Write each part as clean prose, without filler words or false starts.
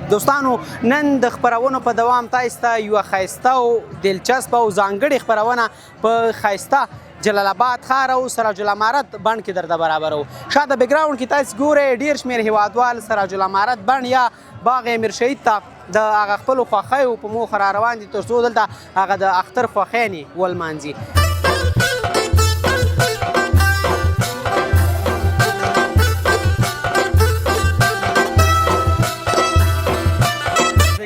دوستانو نن د خبرونو په دوام تاسو ته یو ښایسته او دلچسپه او ځانګړې خبرونه په ښایسته جلال آباد ښار او سراج العمارت بڼ کې درته برابرو. شاته بیکګراوند کې تاسو ګورئ ډېر شمېر هیوادوال سراج العمارت بڼ یا باغ امیر شهید ته د هغه خپلو خوښیو په موخه را روان دي تر څو دلته هغه د اختر خوښیانې ولمانځي.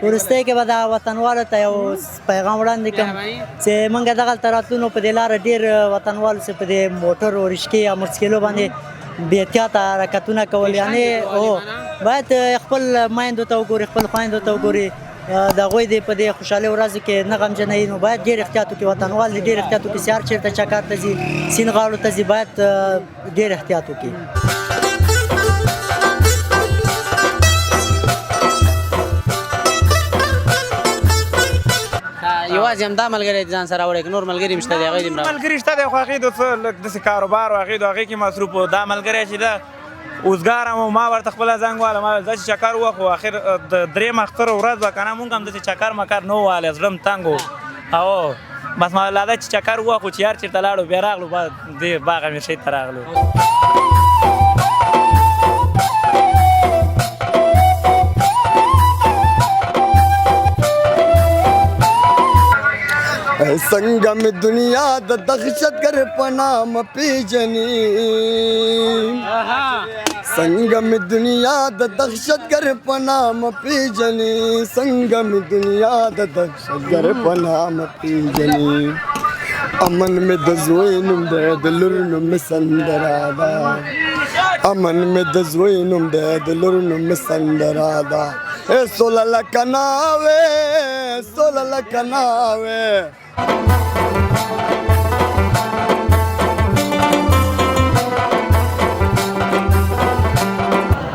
وروستی کې به دا وطنوالو ته یو پیغام وړاندې کړم چې موږ دغلته راتلو نو په دې لاره ډېر وطنوالو چې په دې موټر او رشکې یا موټرسایکلو باندې بې احتیاطه حرکتونه کول، یعنې باید خپل میندو ته وګوري، خپل خویندو ته وګوري، د هغوی د په دې خوشحالۍ ورځو کې نه غمجنه وي. نو باید ډېر احتیاط وکړي، وطنوال دې ډېر احتیاط وکړي. سهار چېرته چکر ته ځي، سیند غاړو ته ځي، باید ډېر احتیاط وکړي. یوازې همدا ملګری دې ځان سره راوړی که نور ملګري هم شته دي هغوی دې هم راوړي؟ ملګري شته دی خو هغې د څه لږ داسې کاروبار و هغې د هغې کې مصروف و. دا ملګری چې ده اوزګار هم ما ورته خپله زنګ واله ما ځه چې چکر ووخو اخر د درېیم اختر ورځ وه که نه مونږ هم داسې چکر مکر نه ووالی زړه م تنګ و او بس ما لاده چې چکر ووخو چې هر چېرته لاړو بیا راغلو دې باغ امیر شهید ته راغلو. څنګه مې دنیا د دهشتګر په نام پیژني، څنګه مې دنیا د دهشتګر په نام پیژني، څنګه مې دنیا د دهشتګر په نام پیژني. امن مې د زوی نوم دی د لور نوم مې سندره ده، امن مې د زوی نوم دی د لور نوم مې سندره ده. سوله لکه ناوې سوله لکه ناوې.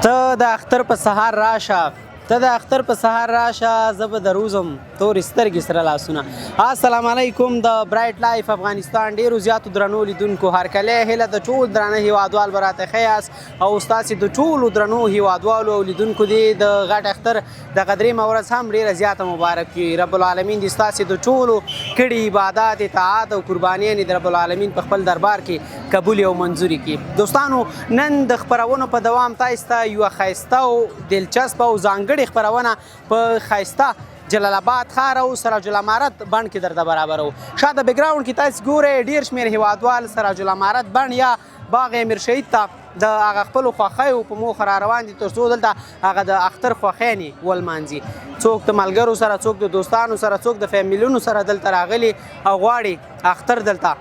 ته د اختر په سهار راشه، ته د اختر په سهار راشه، زه به دروزم تورې سترګې سره لاسونه. السلام علیکم. د برایټ لایف افغانستان ډېرو زیاتو درنو لیدونکو هرکلی هیله د ټول درانه هیوادوال به راته ښه یاست او ستاسې د ټولو درنو هیوادوالو او لیدونکو دې د غټ اختر دغه درېیمه ورځ هم ډېره زیاته مبارک وي. رب العالمین دې ستاسې د ټولو کړي عبادات، اطاعت او قربانیانې د رب العالمین په خپل دربار کې قبول او منظوري کړي. دوستانو نن د خپرونو په دوام تاسو ته یوه ښایسته او دلچسپه او ځانګړې خپرونه په ښایسته جلال آباد ښار او سراج العمارت بڼ کې درته برابرو. شاته بیکګراوند کې تاسو ګورئ ډېر شمېر هیوادوال سراج العمارت بڼ یا باغ امیر شهید ته د هغه خپلو خوښیو په موخه را روان دي تر څو دلته هغه د اختر خوښیانې ولمانځي. څوک د ملګرو سره، څوک د دوستانو سره، څوک د فیملیونو سره دلته راغلي او غواړي اختر دلته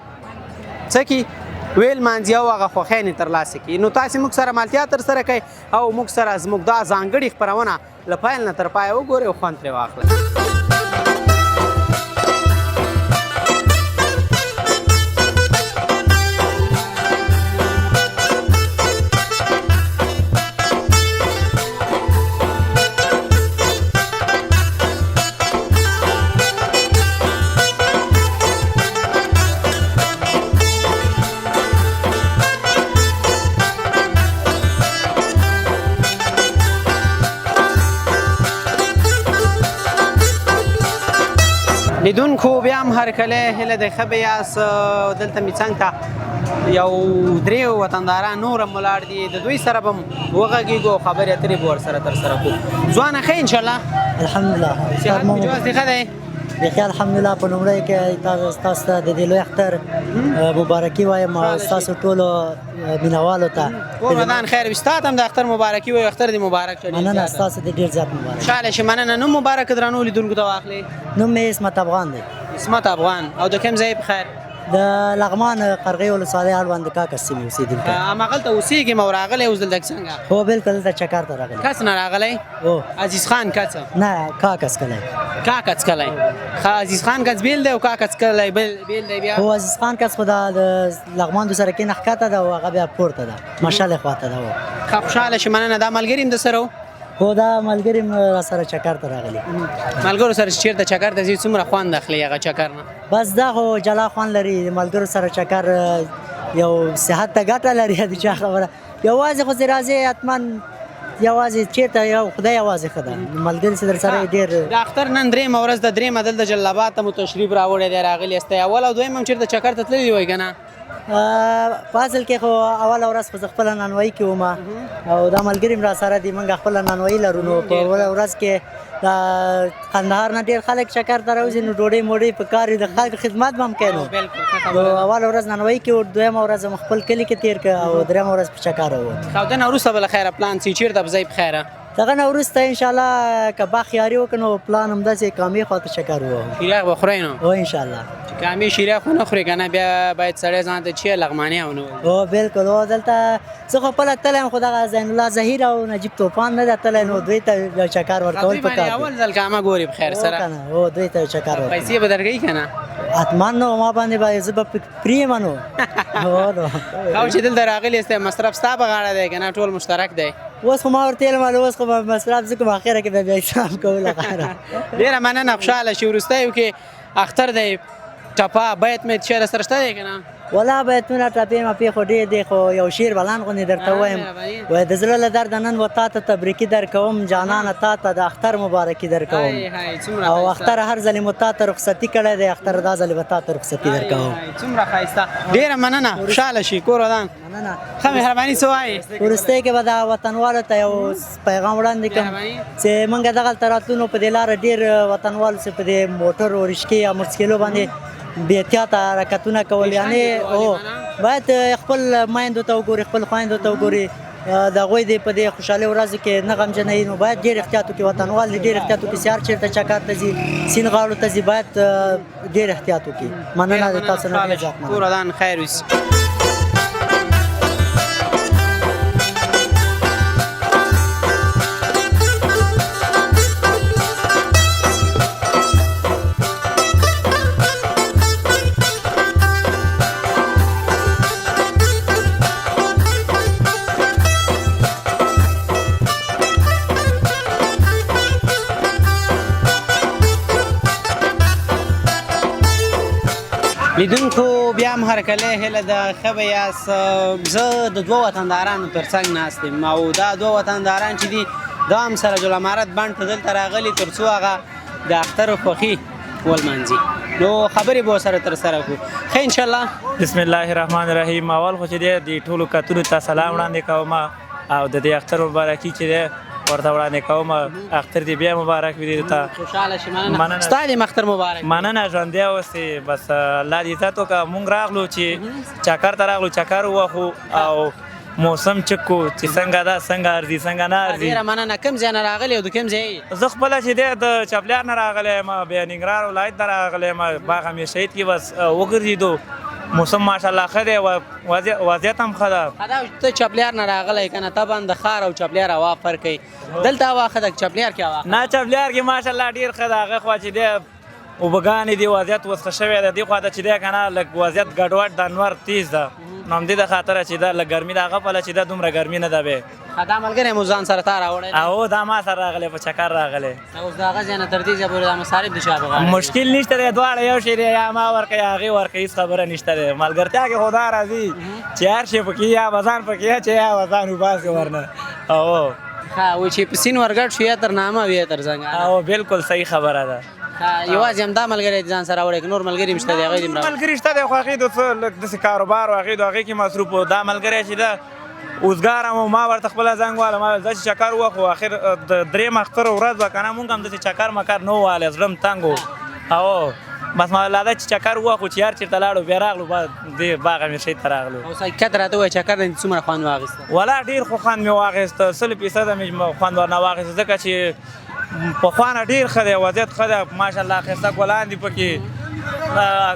څه کړي ویل مانځي او هغه خوښیانې ترلاسه کړي. نو تاسې موږ سره ملتیا ترسره کوئ او موږ سره زموږ دا ځانګړې خپرونه له پیل نه تر پایه وګورئ او خوند ترې واخلئ. لیدونکو بیا هم هرکلی هیله دی ښه به یاست. دلته مې څنګ ته یو درې وطنداران نور هم ولاړ دي، د دوی سره به هم وغږېږو او خبرې اترې به ورسره ترسره کړو. ځوانه ښه انشاءالله؟ الحمدلله صحت مجاز دی ښه دی؟ بیخي الحمدلله. په لومړی کې ستاسو ته د دې لوی اختر مبارکي وایم او ستاسو ټولو مینهوالو ته رمضان خیر وي. ستا ته هم د اختر مبارکي وایو، اختر دې مبارک شه. مننه، ستاسو دې ډېر زیات مبارک. خوشحاله شي. مننه. نوم مبارک درنو لیدونکو ته واخلې. نوم مې عصمت افغان دی. عصمت افغان. او د کوم ځای په خیر؟ د لغمان قرغې ولسوالۍ اړوند د کاکس سیمې اوسېدونکی. هماغلته اوسېږم او راغلی اوس دلته څنګه؟ هو بلکل دلته چکر ته راغلی. کس نه راغلی؟ هو. عزیز خان کڅ؟ نه، کاکس کلی. کاکس کلی. عزیز خان کڅ بیل دی او کاکس کلی بیل دی بیا؟ هو عزیز خان کڅ خو د لغمان د سرکۍ نه ښکته ده او هغه بیا پورته ده، مشهلې خواته ده. ښه خوشحاله شي. مننه. دا ملګري هم د سره و؟ هو دا ملګري را سره چکر ته راغلي. ملګرو سره چیرته چکر ته ځي څومره خوند اخلي هغه چکر نه؟ بس دا خو جلا خوند لري. ملګرو سره چکر یو صحت ته ګټه لري، د چا خبره. یوازې خو چې راځې حتما یوازې چېرته یو خدای یوازې ښه ده ملګري چې در سره ډېر د اختر نن درېیمه ورځ د درېیمه دلته جلال آباد ته مو تشریف راوړی دی راغلي یاستئ اول او دویم هم چېرته چکر ته تللي وای که نه په اصل کې خو اوله ورځ خو زه خپله نانوایي کې وم او دا ملګري م را سره دي موږ خپله نانوایي لرو نو په اوله ورځ کې د کندهار نه ډېر خلک چکر ته راوځي نو ډوډۍ موډۍ په کار وي د خلکو خدمت به هم کوي نو اوله ورځ نانوایي کې و دویمه ورځ هم خپل کلي کې تېر کړه او درېیمه ورځ په چکر ووت او دنه وروسته به له خیره پلان سي چېرته به ځئ په خیره دغه نه وروسته انشاءالله که باخیاري وکړو نو پلان همداسې کامې خواته چکر ووهو شیریخ به خورئ نو او انشاءالله چې کامې شیریخ ونه خوري که نه بیا باید سړی ځان ته چیه لغمانیه ونه وایي او بالکل او دلته زه خو خپله تللی یم خو دغه زین الله ظهیر او نجیب طوفان نه ده تللی نو دوی ته یو چکر ورکول پکار دی اول ځل کامه ګوري په خیر سره او دوی ته چکر ورکول پیسې به درکوي که نه حتما نو ما باندې به زه به پرې یم نو هو نو او چې دلته راغلي یاستئ مصرف ستا په غاړه دی که نه ټول مشترک دی اوس خو ما ورته ویلم اوس خو به مصرف زه کوم اخره کې به بیا حساب کوو غیره ډېره مننه خوشحاله شي وروستیو کې اختر دی ټپه بیت مې شی راسره شته دی که نه ولا بیتونه ټپې مپې خو ډېر دی خو یو شعر بلان غوندې درته وایم وایي د زړه له درده نن و تا ته تبریکي درکوم جانانه تا ته د اختر مبارکي درکوم او اختر هر ځلې مو تا ته رخصتي کړی دی اختر دا ځلې به تا ته رخصتي درکوم څومره ښایسته ډېره مننه خوشحاله شي کور ودان مننه ښه مهرباني څه وایي وروستۍ کې به دا وطنوالو ته یو پیغام وړاندې کړم چې موږ دغلته راتلو نو په دې لاره ډېر وطنوالو چې په دې موټر او رشکې یا موټرسایکلو باندې بې احتیاطه حرکتونه کول یعنې او باید خپل میندو ته وګوري خپل خویندو ته وګوري د هغوی د په دې خوشحالۍ ورځو کې نه غمجنه وي نو باید ډېر احتیاط وکړي وطنوال دې ډېر احتیاط وکړي چې هر چېرته چکر ته ځي سیند غاړو ته ځي باید ډېر احتیاط وکړي مننه د تاسو نه ډېر زیات کور ودان خیر وي لیدونکو بیا هم هرکلی هیله ده ښه به یاست زه د دوه وطندارانو تر څنګ ناست یم او دا دوه وطنداران چې دي دا هم سراج الامارت بڼ ته دلته راغلي تر څو هغه د اختر خوښي ولمانځي نو خبرې به ورسره ترسره کړو ښه انشاءالله بسم الله الرحمن الرحیم اول خو چې دی د ټولو کتونو ته سلام وړاندې کوم او د دې اختر مبارکي چې دی ورته وړاندې کوم اختر دې بیا مبارک وي دې ته خوشحاله شي مننه ستا دې اختر مبارک مننه ژوندی اوسې بس الله دې عزت وکړه موږ راغلو چې چکر ته راغلو چکر ووهو او موسم چک کو چې څنګه دا څنګه ارزي څنګه نه ارزي ډېره مننه کوم ځای نه راغلی او د کوم ځای زه خپله چې دی د چپلیار نه راغلی یم بیا ننګرهار ولایت نه راغلی یم باغ امیر شهید کې بس وګرځېدو موسم ماشاءالله ښه دی وضعیت هم ښه ده ته چپلیار نه راغلی که نه طبعا د ښار او چپلیار هوا فرق کوي دلته هوا ښه ده چپلیار کې هوا نه چپلیار کې ماشاءالله ډېر ښه ده هغه خوا چې دی اوبهګانې دي وضعیت اوس ښه شوی دی دې خوا ته چې دی که نه لږ وضعیت ګډوډ د انور تیز ده نو همدې د خاطره چې دا لږ ګرمي د هغه پله چې دا دومره ګرمي نه ده بیا دا ملګری مو ځان سره تا راوړی او دا ما سره راغلی په چکر راغلی اوس د هغه ځای نه تر دې ځایه پورې دا مصارف د چا په غاړه مشکل نشته دی دواړه یو شی دی یا ما ورکوي یا هغې ورکوي هېڅ خبره نشته دی ملګرتیا کې خو دا راځي چې هر شی پکې یا به ځان پکې یا چې یا به ځان وباسي ورنه او ښه وایي چې په سین ورګډ شو یا تر نامه وي یا تر زنګانه او بالکل صحیح خبره ده یوازې همدا ملګری ځان سره راوړی که نور ملګري هم شته دی هغوی دې هم راوړي ملګري شته دی خو هغې د څه لږ داسې کاروبار و هغې د هغې کې مصروف و دا ملګری چې ده اوزګار هم ما ورته خپله زنګ والم زه چې چکر ووخو اخر د درېیم اختر ورځ وه که نه مونږ هم داسې چکر مکر نه ووالی زړه م تنګ و او بس مالا دا چې چکر ووخو چې هر چېرته لاړو بیا راغلو دې باغ امیر شهید ته راغلو اوس حقیقت راته ووایه چکر نه دې څومره خوند واخیسته ولا ډېر خو خوند مې واخیسته 100% مې خوند ورنه واخیسته ځکه چې پخوا نه ډېر ښه دی وضعیت ښه ده ماشاءالله ښایسته ګلان دي پکې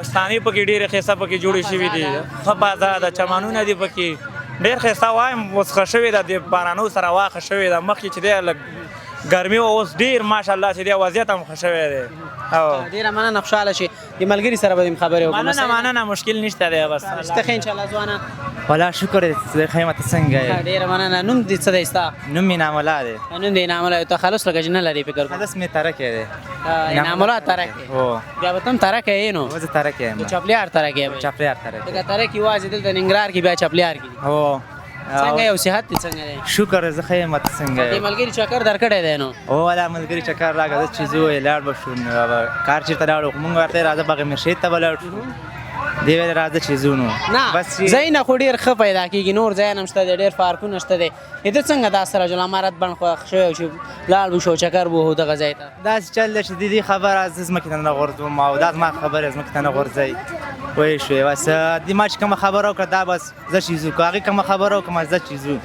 ستانې پکې ډېرې ښایسته پکې جوړې شوي دي ښه بازار ده چمنونه دي پکې ډېر ښایسته وایم اوس ښه شوې ده د بارانو سره هوا ښه شوې ده مخکې چې دی لږ ګرمي و اوس ډېر ماشاءالله چې دی وضعیت هم ښه شوی دی ډېره مننه خوشحاله شي د ملګري سره به دې خبرې وکړو مننه مشکل نشته دی بس شته ښه انشاءالله ځوانه والله شکر دی ته ښه یم ته څنګه یې ډېره مننه نوم دې څه دی ستا نوم مې انعام الله دی نوم دې انعام الله تخلص لکه چې نه لرې فکر کوم حدث مې ترکی دی انعام الله ترک هو بیا به ته هم ترک یې نو زه ترکی یم چپلیار ترک یې چپلیار ترک لکه ترک یوازې دلته ننګرهار کې بیا چپلیار کې هو څنګه یو صحت دې څنګه دی شکر زه ښه یم ته څنګه دې یې ملګري چکر درکړی دی نو او والا ملګري چکر راکړه چې زه وې لاړ به شو نو کار چېرته لاړو خو مونږ ورته راځه باغ مرشد ته به لاړ شو دی ویل راځه چې ځو نو نه بس ځایونه خو ډېر ښه پیدا کېږي نور ځایونه هم شته دی ډېر پارکونه شته دی ده څنګه دا سراج العمارت بڼ خوښ شوی چې لاړ به شو چکر به وهو دغه ځای ته داسې چل دی چې د دې خبره زه ځمکې ته نه غورځوم او دا زما خبره ځمکې ته نه غورځئ پوه شوې بس دې ما چې کومه خبره وکړه دا بس زه چې ځو که هغې کومه خبره وکړم زه چې ځو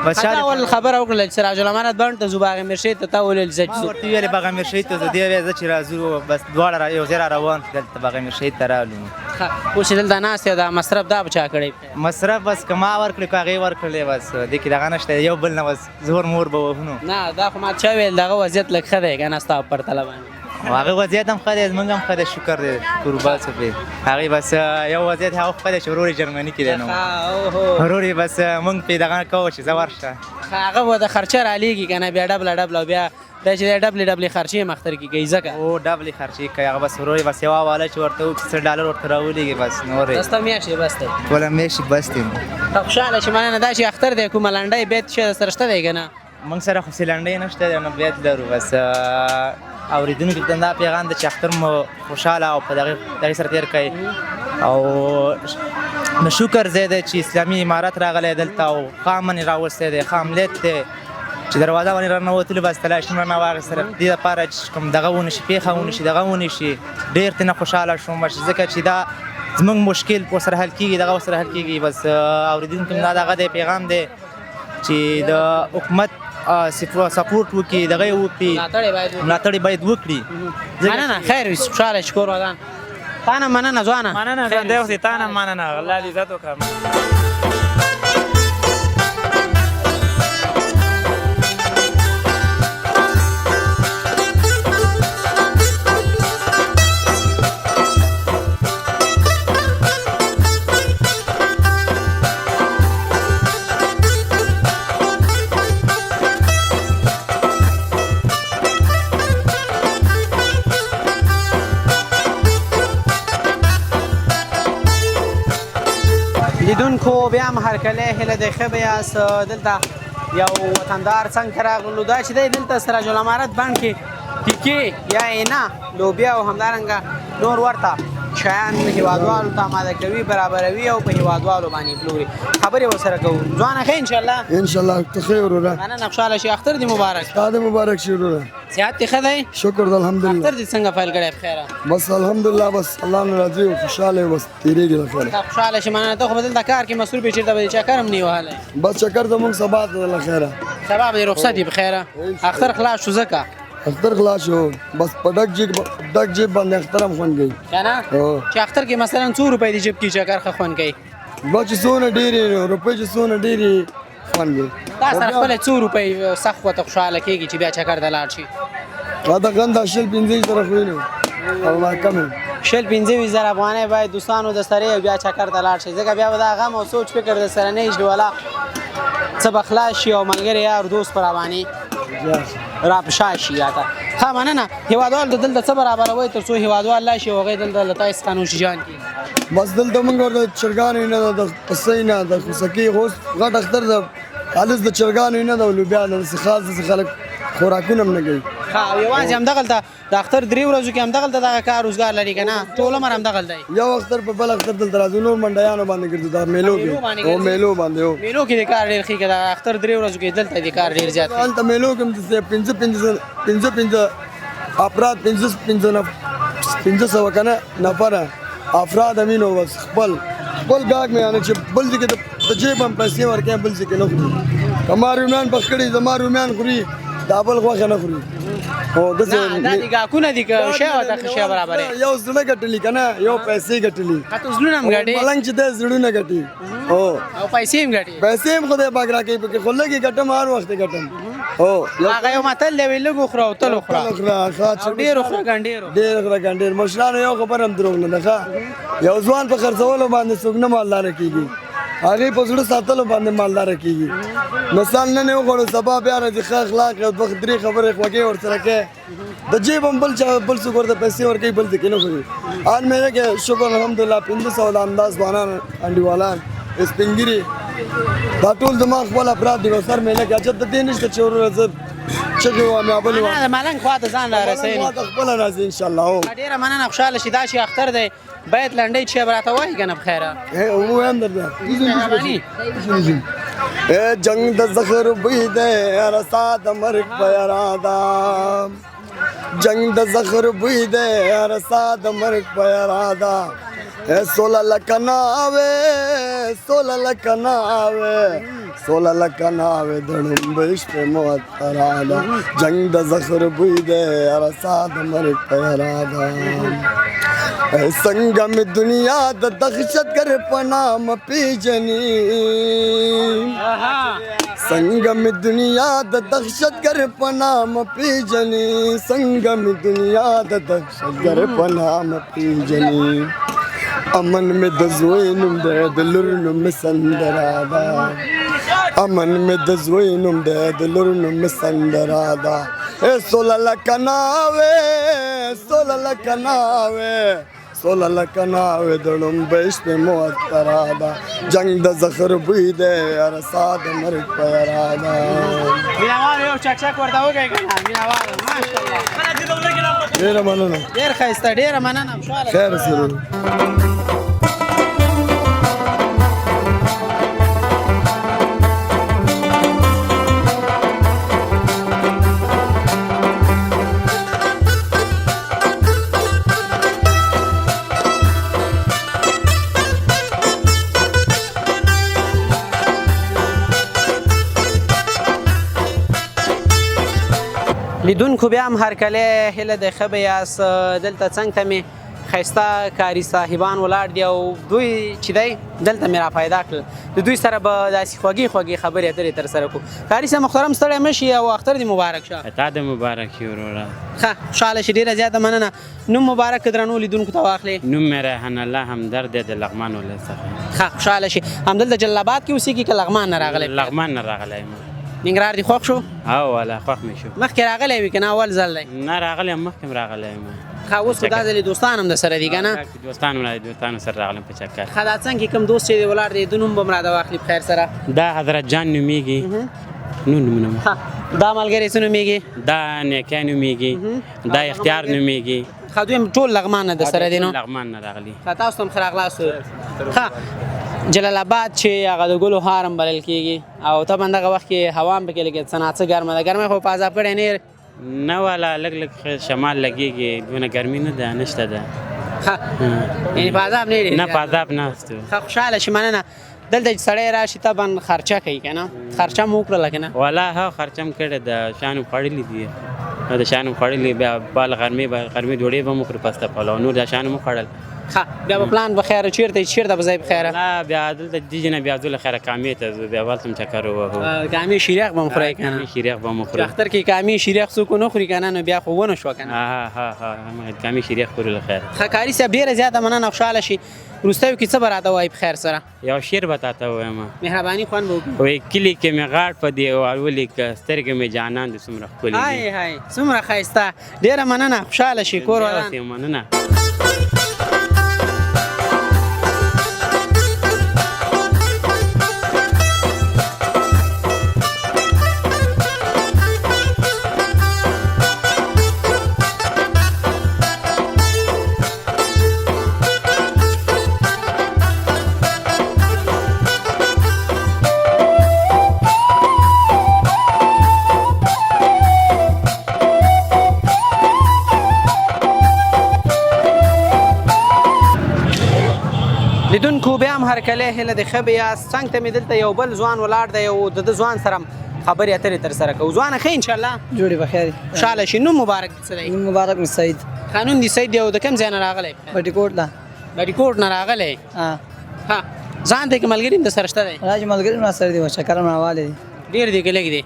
بس تا اول خبره وکړله چې سراج العمارت بڼ ته ځو باغ مرشد ته تا وویل زه چې ما ځو ورته ویلې باغ مرشد ته ځو دی ویل زه چې راځو بس دواړه یو ځای را روان شو دلته باغ مرشد ته رالو اوس چې دلته ناست یو دا مصرف دا به چا کړی مصرف بس که ما ورکړې که هغې ورکړلې بس دې کې دغه نشته یو بل نه بس زور مور به وهو نو نه دا خو ما چا ویل دغه وضعیت لږ ښه دی که نه ستا په پرتله باندې او هغه وضعیت هم ښه دی زموږ هم ښه دی شکر دی قربان څه پې هغې بس یو وضعیت هغه ښه دی چې ورور یې جرمني کې دی نو ورور یې بس موږ پې دغه کوو چې زه ورشه هغه به د خرچه رالیږي که نه بیا ډبله ډبله بیا دا چې دی ډبلې ډبلې خرچې مختر کېږي ځکه او ډبلې خرچې کوي هغه بس ورور یې بس یوه حواله چې ورته وکړي $100 ورته راولېږي بس نور یې دسته میاشتې بس دی ټوله میاشتې بس دی ته خوشحاله شې مننه دا چې اختر دی کومه لنډۍ بیت شی درسره شته دی که نه موږ سره خو سلنډۍ نشته دی نو بیت لرو بس اورېدونکو ته دا پیغام دی چې اختر مو خوشحاله او په دغې سره تېر کړئ او د شکر ځای دی چې اسلامي امارت راغلی دلته او ښه امن یې راوستی دی ښه امنیت دی چې دروازه باندې راننوتلو بس تلاشي رانه واخېستله دې دپاره چې کوم دغه ونه شي پېښه ونه شي دغه ونه شي ډېر ترېنه خوشحاله شوم ځکه چې دا زموږ مشکل ورسره حل کېږي دغه ورسره حل کېږي بس اورېدونکو دا دغه دی پیغام دی چې د حکومت سپورټ وکړي دغه یې وکړي ملاتړ یې باید وکړي مننه خیر وي خوشحاله شکر ودان تا نه مننه ځوانه مننه ژوندی اوسې تا نه مننه الله دې عزت وکړه لیدونکو بیا هم هرکلی هیله دی ښه به یاست دلته یو وطندار څنګ ته راغلو دا چې دی دلته سراج العمارت بڼ کې پیکې یا اینا لوبیا او همدارنګه نور ورته شیان هیوادوالو ته آماده کوي برابروي او په هیوادوالو باندې پلوري خبرې ورسره کوو ځوانه ښه انشاءالله انشاءالله ته ښه یې وروره مننه خوشحاله شي اختر دې مبارک تا دې مبارک شي وروره صحت دې ښه دی شکر د الحمدلله اختر دې څنګه پیل کړی بخیره بس الحمدلله بس الله نه راضي او خوشحاله یې بس تېرېږي د خیره ته خوشحاله شي مننه ته خو به دلته کار کې مصروف یې چېرته به دې چکر هم نه یې وهلی بس چکر ته مونږ سبا ته د خیره سبا به دې رخصت وي بخیره اختر خلاص شو ځکه اختر خلاص شو بس په ډک جیب باندې اختر هم خوند کوي که نه چې اختر کې مثلا 100 روپۍ دې جیب کې چکر ښه خوند کوي بس چې څونه ډېرې روپۍ چې څونه ډېرې خوند کوي تا سره خپله 100 روپۍ سخت ورته خوشحاله کېږي چې بیا چکر ته لاړ شي دا غنده شل 15 زره خو نه او ما کم شل 15,000 افغانۍ باید دوستانو د سره بیا چکر ته لاړ شي ځکه بیا به دا غم او سوچ فکر د سره نه وي والا څه به خلاص شي او ملګری یار دوست پر باندې را پشا شي راته ښه مننه هیوادوال د دلته څه برابروي تر څو هیوادوال لا شي هغوی دلته له تاسې څخه نوش جان کړي بس دلته موږ ورته چرګانو نه د پسۍ نه د خوسکي اوس غټ اختر د خالص د چرګانو نه د لوبیا نه داسې خاص داسې خلک خوراکونه هم نه کوي ښه یوازې همدغلته د اختر 3 ورځو کې همدغلته دغه کار روزګار لري که نه ټول عمر همدغلته دی یو اختر په بل اختر دلته راځو نور منډیانو باندې ګرځو دا میلو کې او میلو باندې او میلو کې د کار ډېر ښه که د اختر 3 ورځو کې دلته د کار ډېر زیات دی هلته میلو کې هم داسې 15 افراد 1500 که نه نفره افراد امینو بس خپل ګاګ مې یعنې چې بل ځای کې د جیب هم پیسې ورکوي بل ځای کې نه خوري که ما رومیان پخ کړي زما رومیان خوري دا بل غوښه نه خوري او داسې دا د ګاکونه دي که شی ورته ښه شی برابرې یو زړه ګټلي که نه یو پیسې ګټلي ته زړونه هم ګټې ملنګ چې دی زړونه ګټي او پیسې هم ګټې پیسې هم خدای پاک راکوي پکې خو لږې ګټم هر وخت یې ګټم هو هغه یو متل دی وایي لږ وخوره او تل وخوره او ډېر وخوره ګنډېر ډېر وخوره ګنډېر مشرانو یو خبره هم دروغ نه ده ښه یو ځوان په خرڅولو باندې څوک نه مالداره کېږي هغې په زړه ساتلو باندې مالداره کېږي مثال نن یې وخوړو سبا بیا راځي ښه اخلاق یو دوه درې خبرې خوږې ورسره کوي د جیب هم بل څوک ورته پیسې ورکوي بل ځای کې نه خوري آن مېله کې شکر الحمدلله 500 د انداز ځوانان انډیوالان سپین ګیري دا ټول زما خپل افراد دي او سر مې لګي اجازه د دې نشته چې ورځ چغې وایم یا بل وایم نه د ملنګ خوا ته ځان را رسوي ما ته خپله راځي انشاءالله ډېره مننه خوشحاله شي دا چې اختر دی باید لنډۍ چې به راته وایي که نه په خیره ووایم درته مهرباني جنگ د زخر بوی دی رسا د مرګ په اراده جنگ د زخر بوی دی رسا د مرګ په اراده سوله لکه ناوې سوله لکه ناوې سوله لکه ناوې د ړومبۍ شپې معطره ده جنگ د زخر بوی دی رسا د مرګ په اراده څنګه مې دنیا د دهشتګر په نام پیژني څنګه مې دنیا د دهشتګر په نام پیژني څنګه مې دنیا د دهشتګر په نام پیژني امن مې د زوی نوم دی د لور نوم مې سندره ده امن مې د زوی نوم دی د لور نوم مې سندره ده سوله لکه ناوې سوله لکه ناوې سوله لکه ناوې د ړومبۍ شپې معطره ده جنگ د زخر بوی دی رسا د مرګ په اراده مینهوالو یو چکچک ورته وکړئ که نه مینهوالو ماشاءالله ډېره مننه ډېر ښایسته ډېره مننه خوشحاله خیر سرور لیدونکو بیا هم هرکلی هیله د ښه به یاست دلته څنګ ته مې ښایسته کاري صاحبان ولاړ دي او دوی چې دی دلته مې را پیدا کړل د دوی سره به داسې خوږې خوږې خبرې اترې ترسره کړو کاري صاحب محترم ستړی مه شي او اختر دې مبارک شه تا د مبارک شي وروره ښه خوشحاله شي ډېره زیاته مننه نوم مبارک درنو لیدونکو ته واخلې نوم مې ریحان الله همدرد دی د لغمان ولایت څخه ښه خوشحاله شي همدلته جلال آباد کې اوسېږي که لغمان نه راغلی لغمان نه راغلی یم ننګرهار دې خوښ شو او والا خوښ مې شو مخکې راغلی وي که نه اول ځل دی نه راغلی یم مخکې م راغلی یم ښه اوس خو دا ځلې دوستان هم درسره دي که نه دوستانو سره راغلم په چکر ښه دا څنګ کې کوم دوست چې دی ولاړ دی د نوم به م راته واخلي په خیر سره دا حضرت جان نومیږي نومونه ښه دا ملګری څه نومېږي دا نیکه نومیږي دا اختیار نومیږي ښه دوی هم ټول لغمان نه درسره دي نو لغمان نه راغلي ښه تاسو ته هم ښه راغلاست ښه جلال آباد چې هغه د ګلو هار هم بلل کېږي او طبعا دغه وخت کې هوا هم پکې لږ څه ناڅه ګرمه ده ګرمۍ خو په عذاب کړی نه نه والا لږ لږ شمال لګېږي دونه ګرمي نه ده نشته ده ښه یعنې په عذاب نه نه په عذاب ناست ښه خوشحاله شي مننه دلته چې سړی راشي طبعا خرچه کوي که نه خرچه مو وکړله که نه والا ها خرچه م کړې ده شیان خوړلي دي د شیان خوړلي بیا بال غرمې ډوډۍ به م وخورو پسته پلو نور دا شیان م خوړل ښه بیا به پلان به خیره چېرته به ځئ په خیره لا بیا دلته دې نه بیا ځو له خیره کامې ته ځو بیا هلته م چکر ووهو کامې شیریخ به م خورئ که نه شیریخ به م چې خورو اختر کې کامې شیریخ څوک ونه خوري که نه نو بیا خو ونه شوه که نه ها کامې شیریخ خورو له خیره ښه کاري صاحب ډېره زیاته مننه خوشحاله شي وروستیو کې څه به راته وایي په خیر سره یو شعر به تاته ووایم مهرباني خوند به وکړي وایي کلي کې مې غاړ په دې ولیکه سترګې مې جانان دې څومره ښکلي هاي هاي څومره ښایسته ډېره مننه خوشحاله شي کور ودان دي مننه لیدونکو بیا هم هرکلی هیله د ښه به یاست څنګ ته مې دلته یو بل ځوان ولاړ دی او د ده ځوان سره هم خبرې اترې ترسره کوو ځوانه ښه انشاءالله جوړې بخیر خوشحاله شي نوم مبارک دې څه دی نوم مبارک مې سعید قانون دي سید دی او د کوم ځای نه راغلی بټي کوټ لا بډي کوټ نه راغلی ها ځان دی که ملګري هم در سره شته دی راځي ملګری ما سره دی چکر مې راوالی دی ډېر دی که لږ دی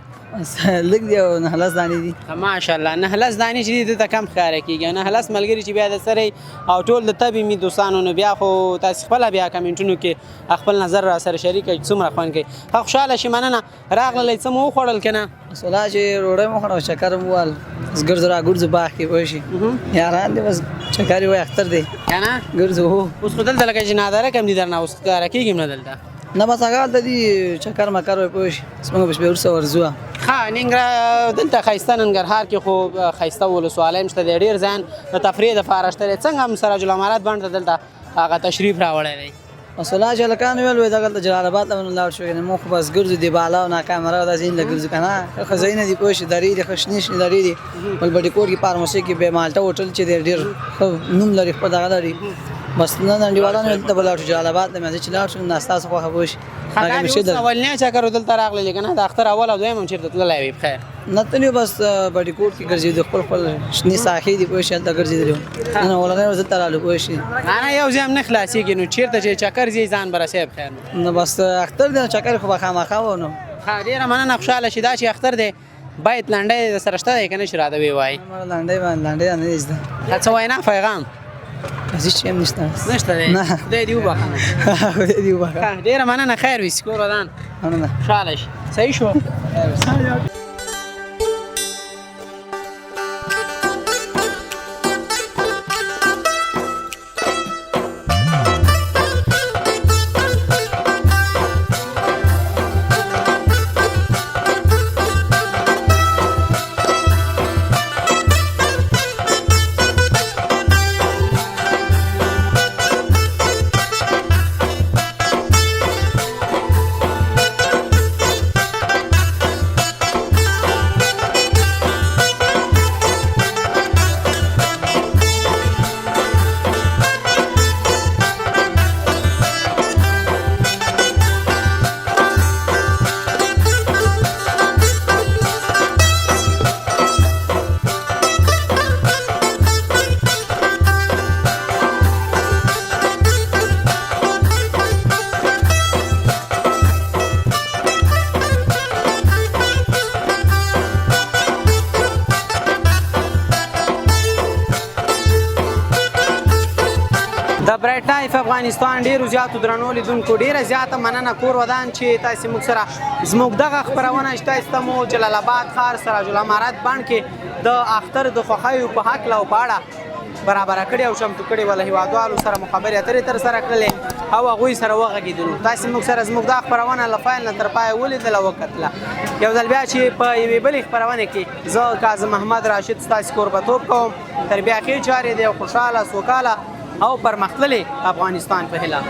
لږ دی او نه لس دانې دي ماشاءالله نه لس دانې چې دي دلته کم ښکاره کېږي نه لس ملګري چې بیا د سره او ټول د طبې مې دوستانو نو بیا خو تاسې خپله بیا کمنټونو کې خپل نظر را سره شریک کړئ څومره خوند کوي ښه خوشحاله شي مننه راغللی څه مو وخوړل که نه سولا چې ډوډۍ مو خوړه چکر مو ووال بس ګرځو را ګرځو باغ کې پوه شي یاران دي بس چکر یې وایي اختر دی که نه ګرځو هو اوس خو دلته لکه چې نادره کم دي درنه اوس ښکاره کېږي هم نه دلته نه بس هغه د دې چکر مکر وي پوه شي موږ بس به ورسه ورځو ها دلته ښایسته ننګرهار کې خو ښایسته ولسوالۍ هم شته دی ډېر ځایان د تفریح دپاره شته دی څنګه هم سراج الامارات بڼ ته دلته هغه تشریف راوړی دی مسله چې هلکان ویل وایي دغلته جلال آباد ته لاړ شو یعنې موږ خو بس ګرځو دې بالا او ناکامره دا ځینې له ګرځو که نه ښه ځایونه دي پوه شي درې دي ښه شنې شنې درې دي بل بټي کوټ کې فارمسي کې بې مالټه هوټل چې دی ډېر ښه نوم لري خپل دغه لري بس نه نړیوالان دلته به لاړ شو جلال آباد ته مې چې لاړ شو نو ستاسو خوښه پوه شي اولنی چکر دلته راغلی که نه د اختر اول او دویم هم چېرته تللی وي بخیر نه تللي بس بټي کوټ کې ګرځېدو خپل شنې ساحې دي پوه شي هلته ګرځېدلي نه اولنی ورځ دلته رالو پوه شي نه یو ځای هم نه خلاصېږي نو چېرته چې چکر ځي ځان به رسوي بخیر نو بس اختر دی نو چکر خو به خامخا و نو ها ډېره مننه خوشحاله شي دا چې اختر دی باید لنډی د سره شته دی که نه چې راته ویې وایي لنډۍ نه دی زده څه وینا پیغام هېڅ شی هم نشته نشته دی نه. خدای دې وبخښه خدای دې وبخښه ډېره مننه خیر وي سکور ودان مننه خوشحاله شي صحیح شو د برایټ لایف افغانستان ډیرو زیاتو درنو لیدونکو ډیره زیاته مننه کور ودان چې تاسو موږ سره زموږ دغه خبرونه چې تاسو مو جلال آباد ښار سراج الامارات بڼ کې د اختر د خوښیو په هکله او په اړه برابره کړې او چمتو کړې ول هیوادوالو سره مو خبرې اترې ترسره کړلې او هغوی سره وغږېدلو تاسو موږ سره زموږ دا خپرونه له پیل نه تر پایه ولیدله وکتله یو ځل بیا چې په یوې بلې خپرونې کې زه کاظم محمد راشد ستاسو کوربتوب کوم تر بیا ښې چارې دی خوشحاله سوکاله او پرمختللي افغانستان په هیله